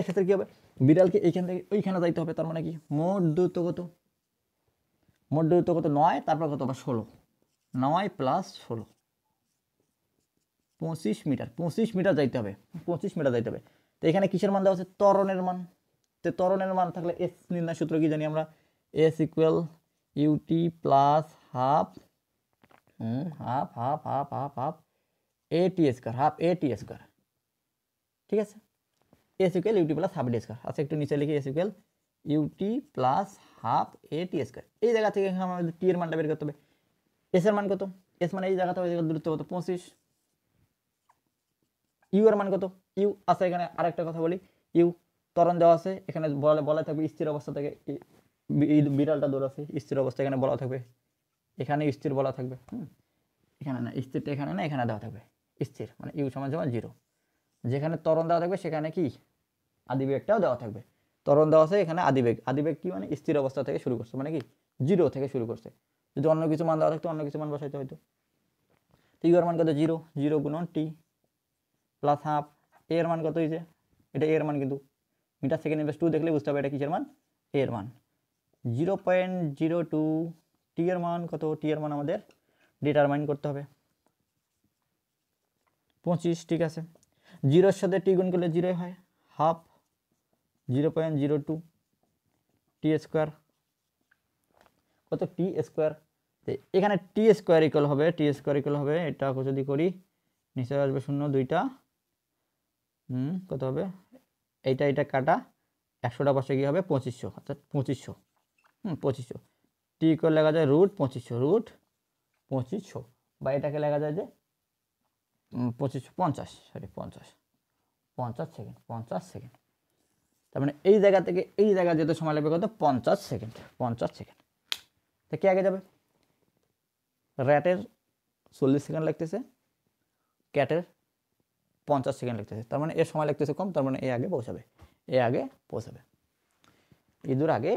[SPEAKER 1] ক্ষেত্রে কি হবে, বিড়ালকে এইখান থেকে ওইখানে যাইতে হবে, তার মানে কি মোট দূরত্ব কত, 9, তারপর কত আবার 16, 9 + 16, 25 মিটার যাইতে হবে, 25 মিটার যাইতে হবে। তো এখানে কিসের মান দেওয়া আছে, ত্বরণের মান। তো ত্বরণের মান থাকলে এস নির্ণয় সূত্র কি জানি আমরা, s equal u t plus half a t square, half a t square, ঠিক আছে। S equal u t plus half a t square. আচ্ছা, একটু নিচে লিখি, s equal u t plus half a t square. এই জায়গা থেকে আমাদের টি এর মানটা বের করতে হবে। এস এর মান কত, এস মানে এই জায়গাতে দূরত্ব কত 25। ইউ এর মান কত, ইউ আছে এখানে আরেকটা কথা বলি, ইউ ত্বরণ দেওয়া আছে, এখানে বলা থাকবে স্থির অবস্থা থেকে বিড়ালটা দৌড়াচ্ছে, স্থির অবস্থা এখানে বলা থাকবে, এখানে স্থির বলা থাকবে, এখানে না, স্থিরটা এখানে না, এখানে দেওয়া থাকবে স্থির, মানে ইউ সমান 0। যেখানে ত্বরণ দেওয়া থাকবে সেখানে কি আদিবেগটাও দেওয়া থাকবে। ত্বরণ দেওয়া আছে, এখানে আদিবেগ কি মানে স্থির অবস্থা থেকে শুরু করছে, মানে কি 0 থেকে শুরু করছে। যদি অন্য কিছু মান দেওয়া থাকতো, অন্য কিছু মান বসাইতে হয়তো। তো ইউ এর মান কত, 0 গুণন টি প্লাস হাফ, এ এর মান কত হয়েছে, এটা এর মান, কিন্তু মিটার সেকেন্ড ইনভার্স 2 দেখলে বুঝতে হবে এটা কিসের মান, এর মান 0.02। টি এর মান কত, টি এর মান আমাদের ডিটারমাইন করতে হবে 25, ঠিক আছে। 0-এর সাথে টি গুণ করলে 0 হয়, হাফ 0.02 টি স্কোয়ার, কত টি স্কোয়ার। এখানে টি স্কোয়ার ইকুয়াল হবে, এটা যদি করি নিচে আসবে 0, 2টা, কত হবে, এইটা কাটা, 100টা পাশে কি হবে 2500, অর্থাৎ 2500, টি ইকুয়াল লেখা যায় √2500, বা এটাকে লেখা যায় যে 50 সেকেন্ড। তার মানে এই জায়গা থেকে এই জায়গা যেতে সময় লাগবে কত, 50 সেকেন্ড। তো কে আগে যাবে, র্যাটের 40 সেকেন্ড লাগতেছে, ক্যাটের 50 সেকেন্ড লাগতেছে, তার মানে এর সময় লাগতেছে কম, তার মানে এ আগে পৌঁছাবে, ইঁদুর আগে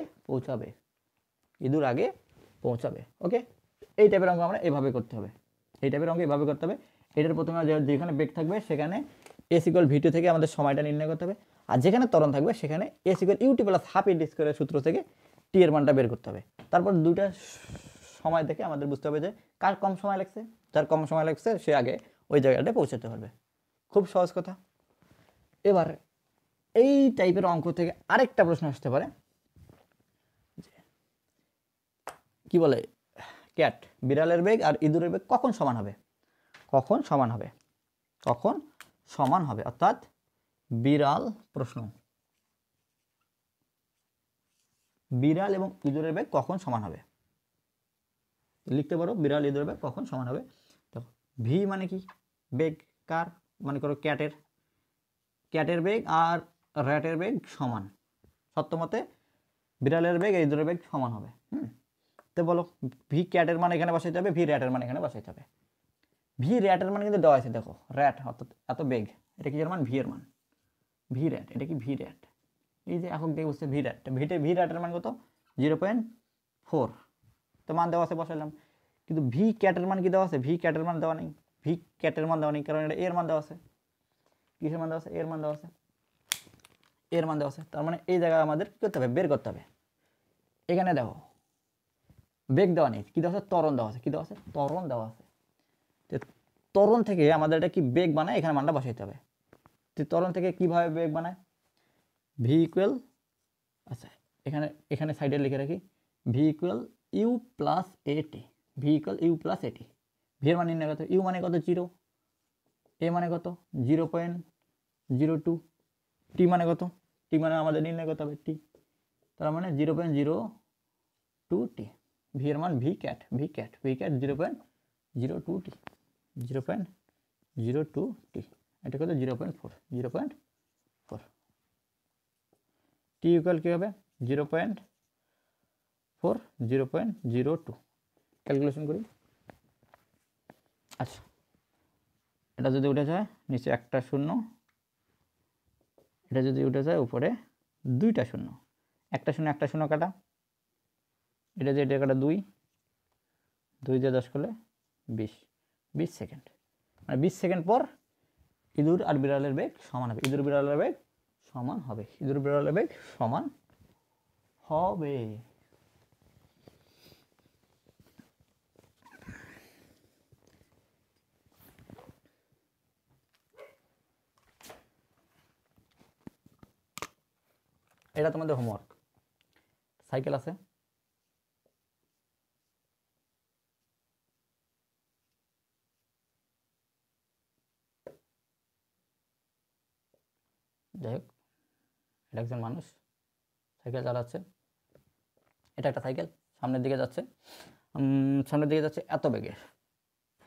[SPEAKER 1] পৌঁছাবে। ওকে, এই টাইপের অঙ্ক আমরা এভাবে করতে হবে, এটার প্রথমে যেখানে বেগ থাকবে সেখানে এস ইকুয়াল ভিটি থেকে আমাদের সময়টা নির্ণয় করতে হবে, আর যেখানে ত্বরণ থাকবে সেখানে s equal u t plus half a t স্কোয়ারের সূত্র থেকে টি এর মানটা বের করতে হবে। তারপর দুইটা সময় দেখে আমাদের বুঝতে হবে যে কার কম সময় লাগছে, যার কম সময় লাগছে সে আগে ওই জায়গাটায় পৌঁছাতে পারবে। খুব সহজ কথা। এবার এই টাইপের অঙ্ক থেকে আরেকটা প্রশ্ন আসতে পারে, কি বলে, ক্যাট বিড়ালের বেগ আর ইঁদুরের বেগ কখন সমান হবে? কখন সমান হবে? কখন সমান হবে, অর্থাৎ বিড়াল প্রশ্ন, বিড়াল এবং ইঁদুরের বেগ কখন সমান হবে? লিখতে পারো বিড়াল ইঁদুরের বেগ কখন সমান হবে। দেখো ভি মানে কি, বেগ কার, মনে করো ক্যাটের, ক্যাটের বেগ আর র্যাটের বেগ সমান, সত্যমতে বিড়ালের বেগ ইঁদুরের বেগ সমান হবে। তো বলো ভি ক্যাটের মান এখানে বসাইতে হবে, ভি র্যাটের মান এখানে বসাইতে হবে। ভি র্যাটের মান কিন্তু দেওয়া আছে, দেখো র্যাট অর্থাৎ এত বেগ, এটা কি এর মান, ভি এর মান, ভি র্যাট, এটা কি ভি র্যাট, এই যে একক দিয়ে বুঝছে ভি র্যাট, ভি র্যাটের মান কত 0.4, তো মান দেওয়া আছে বসাইলাম। কিন্তু ভি ক্যাটের মান কি দেওয়া আছে, ভি ক্যাটের মান দেওয়া নেই, ভি ক্যাটের মান দেওয়া নেই, কারণ এটা এর মান দেওয়া আছে, কিসের মান দেওয়া আছে, এর মান দেওয়া আছে, এর মান দেওয়া আছে। তার মানে এই জায়গায় আমাদের কি করতে হবে, বের করতে হবে। এখানে দেখো বেগ দেওয়া নেই, কি দেওয়া আছে, ত্বরণ দেওয়া আছে, কি দেওয়া আছে, ত্বরণ দেওয়া আছে। তো ত্বরণ থেকে আমাদের এটা কি বেগ বানায়, এখানে মানটা বসাইতে হবে। তো ত্বরণ থেকে কিভাবে বেগ বানায়, ভি ইকুয়াল, আচ্ছা এখানে এখানে সাইডে লিখে রাখি, ভি ইকুয়াল ইউ প্লাস এটি, ভি ইকুয়াল ইউ প্লাস এটি। ভি এর মান নির্ণয় কত, ইউ মানে কত 0, এ মানে কত 0.02, টি মানে কত, টি মানে আমাদের নির্ণয় করতে হবে টি, তার মানে 0.02 টি। ভি এর মান ভি ক্যাট, ভি ক্যাট 0.02 টি, 0.02 টি, এটা কত 0.4, টি ইকুয়াল কি হবে 0.4, 0.02, ক্যালকুলেশন করি। আচ্ছা এটা যদি উঠে যায় নিচে একটা শূন্য, এটা যদি উঠে যায় উপরে দুইটা শূন্য, একটা শূন্য একটা শূন্য কাটা, এটা যে এটা কাটা 2 দিয়ে 10 করলে 20 সেকেন্ড, মানে 20 সেকেন্ড পর ইঁদুর আর বিড়ালের বেগ সমান হবে, ইঁদুর বিড়ালের বেগ সমান হবে, ইঁদুর বিড়ালের বেগ সমান হবে। এটা তোমাদের হোমওয়ার্ক। সাইকেল আছে, যাই হোক এটা একজন মানুষ সাইকেল চালাচ্ছে, এটা একটা সাইকেল সামনের দিকে যাচ্ছে, এত বেগে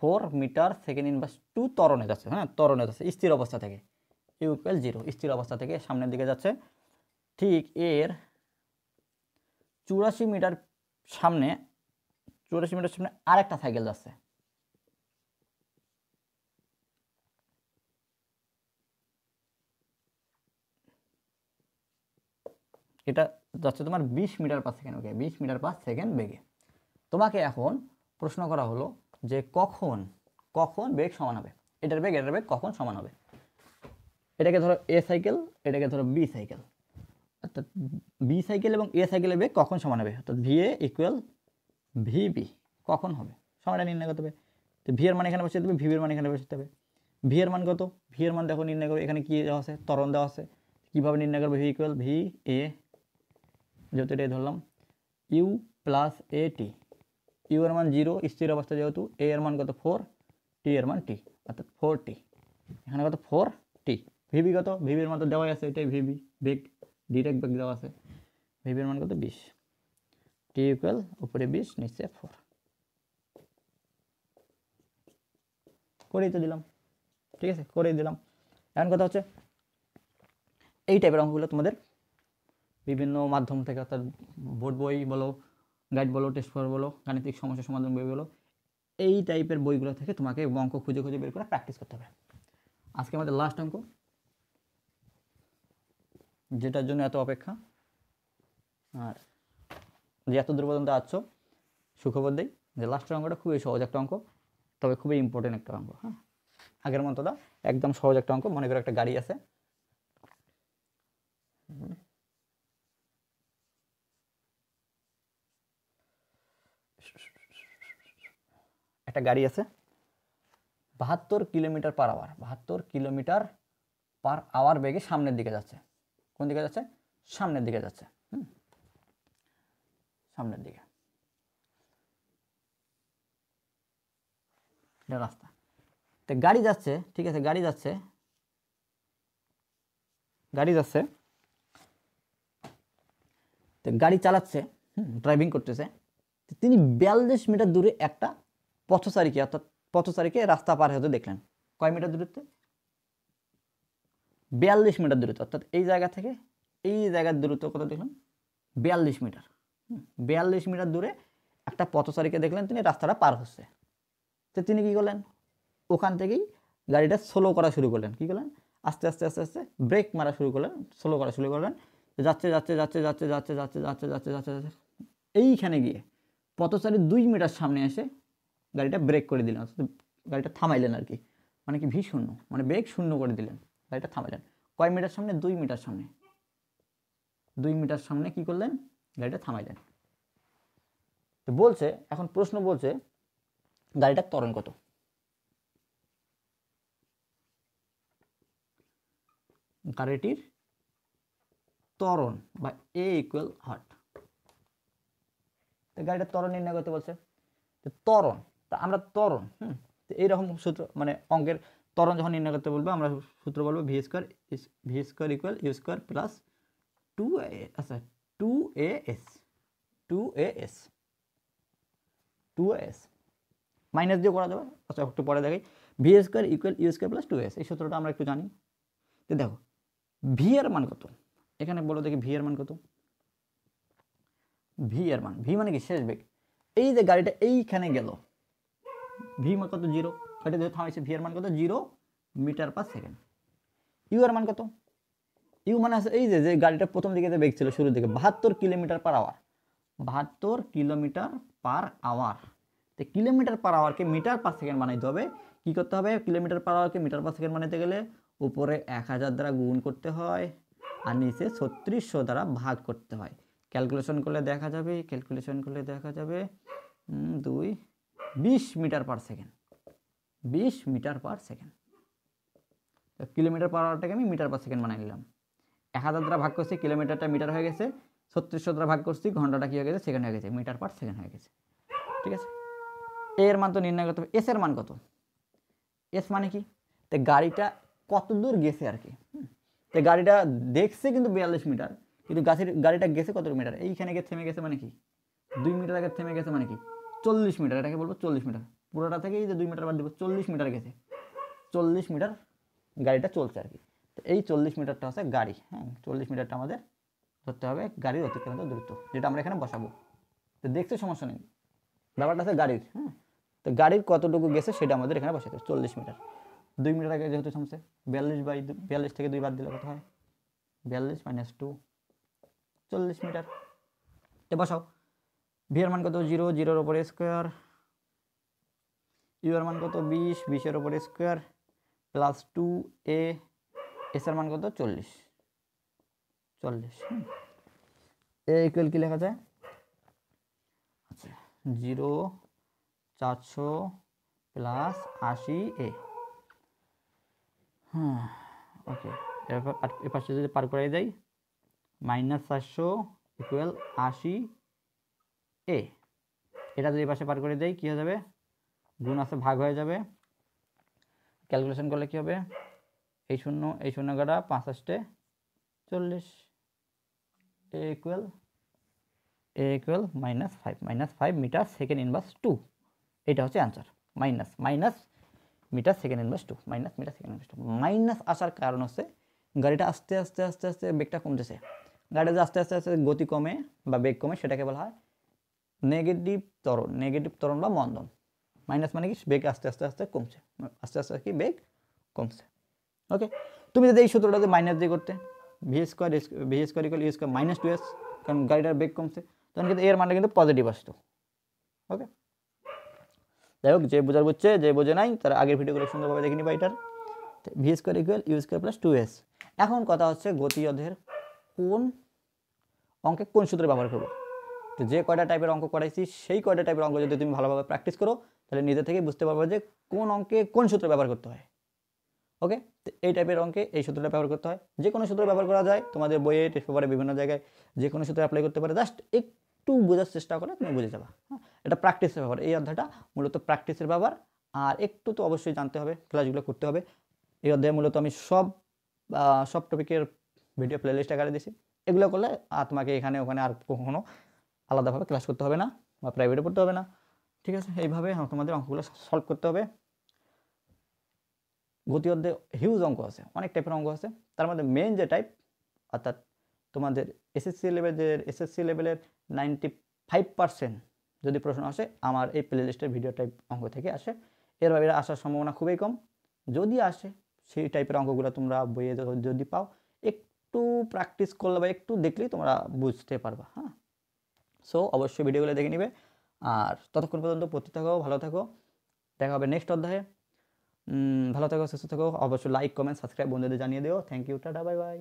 [SPEAKER 1] 4 মিটার সেকেন্ড ইনভার্স 2 ত্বরণে যাচ্ছে, হ্যাঁ ত্বরণে যাচ্ছে স্থির অবস্থা থেকে, ইউ ইকুয়াল 0, স্থির অবস্থা থেকে সামনের দিকে যাচ্ছে। ঠিক এর 84 মিটার সামনে আরেকটা সাইকেল যাচ্ছে, এটা যাচ্ছে তোমার 20 মিটার পার সেকেন্ড, ওকে 20 মিটার পার সেকেন্ড বেগে। তোমাকে এখন প্রশ্ন করা হলো যে কখন বেগ সমান হবে, এটার বেগ কখন সমান হবে। এটাকে ধরো এ সাইকেল, এটাকে ধরো বি সাইকেল, অর্থাৎ বি সাইকেল এবং এ সাইকেলের বেগ কখন সমান হবে, অর্থাৎ v A equal v B কখন হবে, সময়টা নির্ণয় করতে হবে। তো ভি এর মান এখানে বসাতে হবে, ভি এর মান এখানে বসাতে হবে। ভি এর মান কত, ভি এর মান দেখো নির্ণয় করো, এখানে কি দেওয়া আছে, ত্বরণ দেওয়া আছে, কীভাবে নির্ণয় করবে, ভি ইকুয়াল ভি এ, যেহেতু এটাই ধরলাম, u plus a t, u এর মান 0 স্থির অবস্থা যেহেতু, এ এর মান কত 4, টি এর মান টি, অর্থাৎ 4t, এখানে কত 4t। ভিবি কত, ভিবির মান তো দেওয়াই আছে, এটাই ভিবি বেগ, ডিরেক্ট বেগ দেওয়া আছে, ভিবির মান কত 20, টি ইকুয়াল উপরে 20 নিচে 4, করেই তো দিলাম, ঠিক আছে করেই দিলাম। এখন কথা হচ্ছে এই টাইপের অঙ্কগুলো তোমাদের বিভিন্ন মাধ্যম থেকে, অর্থাৎ বোর্ড বই বলো, গাইড বলো, টেস্ট পেপার বলো, গাণিতিক সমস্যা সমাধান বই বলো, এই টাইপের বইগুলো থেকে তোমাকে অঙ্ক খুঁজে বের করে প্র্যাকটিস করতে হবে। আজকে আমাদের লাস্ট অঙ্ক, যেটার জন্য এত অপেক্ষা, আর যে এত দূর পর্যন্ত আসছো সুখবর দেই যে লাস্টের অঙ্কটা খুবই সহজ একটা অঙ্ক, তবে খুবই ইম্পর্টেন্ট একটা অঙ্ক। হ্যাঁ আগের মতো না, একদম সহজ একটা অঙ্ক। মনে করো একটা গাড়ি আছে, একটা গাড়ি আছে 72 kilometre per hour, 72 kilometre per hour বেগে সামনের দিকে যাচ্ছে। কোন দিকে যাচ্ছে? সামনের দিকে যাচ্ছে। সামনের দিকে, এটা রাস্তা। তো গাড়ি যাচ্ছে, ঠিক আছে, গাড়ি যাচ্ছে, তো গাড়ি চালাচ্ছে, ড্রাইভিং করতেছে। তিনি 42 মিটার দূরে একটা পথচারীকে, অর্থাৎ পথচারীকে রাস্তা পার হতে দেখলেন। কয় মিটার দূরত্বে? 42 মিটার দূরত্ব, অর্থাৎ এই জায়গা থেকে এই জায়গার দূরত্ব কত দেখলেন? 42 মিটার। 42 মিটার দূরে একটা পথচারীকে দেখলেন, তিনি রাস্তাটা পার হচ্ছে। তো তিনি কি করলেন? ওখান থেকেই গাড়িটা স্লো করা শুরু করলেন। কি করলেন? আস্তে আস্তে আস্তে আস্তে ব্রেক মারা শুরু করলেন, স্লো করা শুরু করলেন। যাচ্ছে যাচ্ছে যাচ্ছে যাচ্ছে যাচ্ছে যাচ্ছে যাচ্ছে যাচ্ছে যাচ্ছে যাচ্ছে এইখানে গিয়ে পথচারী 2 মিটার সামনে এসে গাড়িটা ব্রেক করে দিলেন, গাড়িটা থামাইলেন আর কি। মানে কি ভি শূন্য, মানে ব্রেক শূন্য করে দিলেন, গাড়িটা থামাইলেন। কয় মিটার সামনে? 2 মিটার সামনে। 2 মিটার সামনে কি করলেন? গাড়িটা থামাইলেন। তো বলছে, এখন প্রশ্ন বলছে গাড়িটার ত্বরণ কত? গাড়িটির ত্বরণ বা এ ইকুয়াল হট। তো গাড়িটার ত্বরণ নির্ণয় করতে বলছে। তো ত্বরণ, তা আমরা ত্বরণ তো এইরকম সূত্র, মানে অঙ্কের ত্বরণ যখন নির্ণয় করতে বলবো আমরা সূত্র বলবো v square equal u square plus 2as minus দিয়ে করা যাবে। আচ্ছা একটু পরে দেখাই। V square equal u square plus 2s, এই সূত্রটা আমরা একটু জানি। তো দেখো ভি এর মান কত, এখানে বলো দেখি ভি এর মান কত। ভি এর মান, ভি মানে কি? শেষ বেগ। এই যে গাড়িটা এইখানে গেল, ভি মান কত? 0। গাড়িটা যেহেতু থামাইছে, ভি এর মান কত? 0 মিটার পার সেকেন্ড। ইউ এর মান কত? ইউ মানে আছে এই যে গাড়িটা প্রথম দিকে যে বেগ ছিল শুরুর দিকে 72 kilometre per hour, 72 kilometre per hour. তো কিলোমিটার পার আওয়ারকে মিটার পার সেকেন্ড বানাইতে হবে। কি করতে হবে? কিলোমিটার পার আওয়ারকে মিটার পার সেকেন্ড বানাইতে গেলে উপরে 1000 দ্বারা গুণ করতে হয় আর নিচে 3600 দ্বারা ভাগ করতে হয়। ক্যালকুলেশন করলে দেখা যাবে, 20 metre per second, 20 metre per second. তো কিলোমিটার পার আওয়ারটাকে আমি মিটার পার সেকেন্ড বানাই নিলাম। 1000 দ্বারা ভাগ করছি, কিলোমিটারটা মিটার হয়ে গেছে। 3600 দ্বারা ভাগ করছি, ঘন্টাটা কি হয়ে গেছে? সেকেন্ড হয়ে গেছে, মিটার পার সেকেন্ড হয়ে গেছে। ঠিক আছে, এর মান তো নির্ণয় করতে হবে। এস এর মান কত? এস মানে কি? তো গাড়িটা কত দূর গেছে আর কি। তো গাড়িটা দেখছে কিন্তু 42 মিটার, কিন্তু গাড়িটা গেছে কত মিটার? এইখানে গিয়ে থেমে গেছে মানে কি? 2 মিটার আগে থেমে গেছে মানে কি? 40 মিটার, এটাকে বলবো 40 মিটার। পুরোটা থেকে এই যে 2 মিটার বাদ দিব, 40 মিটার গেছে। 40 মিটার গাড়িটা চলছে আর কি। তো এই 40 মিটারটা হচ্ছে গাড়ি। 40 মিটারটা আমাদের ধরতে হবে গাড়ির অতিক্রান্ত দূরত্ব, যেটা আমরা এখানে বসাবো। তো দেখতে সমস্যা নেই, ব্যাপারটা আছে গাড়ির। তো গাড়ির কতটুকু গেছে সেটা আমাদের এখানে বসাতে হবে। 40 মিটার, 2 মিটার আগে যেহেতু থামছে, 42 থেকে 2 বাদ দিলে কত হয়? 42 মাইনাস 2, 40 মিটার। তো বসাও। ভি এর মান কত? 0, 0-এর উপরে স্কোয়ার। ইউ এর মান কত? 20, 20-এর উপরে স্কোয়ার প্লাস 2a। এস এর মান কত? 40। এ ইকুয়াল কি লেখা যায়? আচ্ছা 0, 400 প্লাস 80a। ওকে, এরপর এ পাশে যদি পার করাই যাই, -400 ইকুয়াল 80a। এটা যদি এই পাশে পার করে দেয় কি হয়ে যাবে? গুণ আছে, ভাগ হয়ে যাবে। ক্যালকুলেশন করলে কি হবে? এই শূন্য কাটা 5 40। A equal -5 metre second inverse 2। এটা হচ্ছে answer. Minus metre second inverse 2, minus metre second inverse 2। Minus আসার কারণ হচ্ছে গাড়িটা আস্তে আস্তে আস্তে আস্তে বেগটা কমতেছে। গাড়িটা যে আস্তে আস্তে আস্তে গতি কমে বা বেগ কমে সেটাকে বলা হয় নেগেটিভ ত্বরণ বা মন্দন। মাইনাস মানে কি? বেগ আস্তে আস্তে আস্তে কমছে, আস্তে আস্তে কি বেগ কমছে। ওকে, তুমি যদি এই সূত্রটাতে মাইনাস দিয়ে করতে, v square equal u square minus 2s, কারণ গাড়িটার বেগ কমছে, তখন কিন্তু এর মানটা কিন্তু পজিটিভ আসতো। ওকে, যাই হোক, যে বোঝার বুঝছে, যে বোঝে নাই তার আগের ভিডিওগুলো সুন্দরভাবে দেখে নিবা। এটার v square equal u square plus 2s। এখন কথা হচ্ছে গতিরোধের কোন অঙ্কে কোন সূত্র ব্যবহার করবো। তো যে কয়টা টাইপের অঙ্ক করাইছি সেই কয়টা টাইপের অঙ্ক যদি তুমি ভালোভাবে প্র্যাকটিস করো তাহলে নিজে থেকেই বুঝতে পারবো যে কোন অঙ্কে কোন সূত্র ব্যবহার করতে হয়। ওকে, তো এই টাইপের অঙ্কে এই সূত্রটা ব্যবহার করতে হয়। যে কোনো সূত্র ব্যবহার করা যায়, তোমাদের বইয়ে, টেস্ট পেপারে, বিভিন্ন জায়গায় যে কোনো সূত্র অ্যাপ্লাই করতে পারে। জাস্ট একটু বোঝার চেষ্টা করলে তুমি বুঝে যাবা। হ্যাঁ, এটা প্র্যাকটিসের ব্যাপার। এই অধ্যায়টা মূলত প্র্যাকটিসের ব্যাপার। আর একটু তো অবশ্যই জানতে হবে, ক্লাসগুলো করতে হবে। এই অধ্যায়ে মূলত আমি সব টপিকের ভিডিও প্লেলিস্ট আকারে দিছি। এগুলো করলে আর তোমাকে এখানে ওখানে আর কখনো আলাদাভাবে ক্লাস করতে হবে না বা প্রাইভেটে পড়তে হবে না। ঠিক আছে, এইভাবে তোমাদের অঙ্কগুলো সলভ করতে হবে। গতি অধ্যায়ে হিউজ অঙ্ক আছে, অনেক টাইপের অঙ্ক আছে। তার মধ্যে মেইন যে টাইপ, অর্থাৎ তোমাদের এসএসসি লেভেলের 95% যদি প্রশ্ন আসে আমার এই প্লেলিস্টের ভিডিও টাইপ অঙ্ক থেকে আসে। এর বাইরে আসার সম্ভাবনা খুবই কম। যদি আসে সেই টাইপের অঙ্কগুলো তোমরা বইয়ে যদি পাও, একটু প্র্যাকটিস করলে বা একটু দেখলেই তোমরা বুঝতে পারবা। হ্যাঁ, সো অবশ্যই ভিডিওগুলো দেখে নিবে। আর ততক্ষণ পর্যন্ত পড়তে থাকো, ভালো থাকো। দেখা হবে নেক্সট অধ্যায়ে। ভালো থাকো, সুস্থ থাকো। অবশ্যই লাইক, কমেন্ট, সাবস্ক্রাইব বন্ধুদের জানিয়ে দিও। Thank you, ta ta, bye by.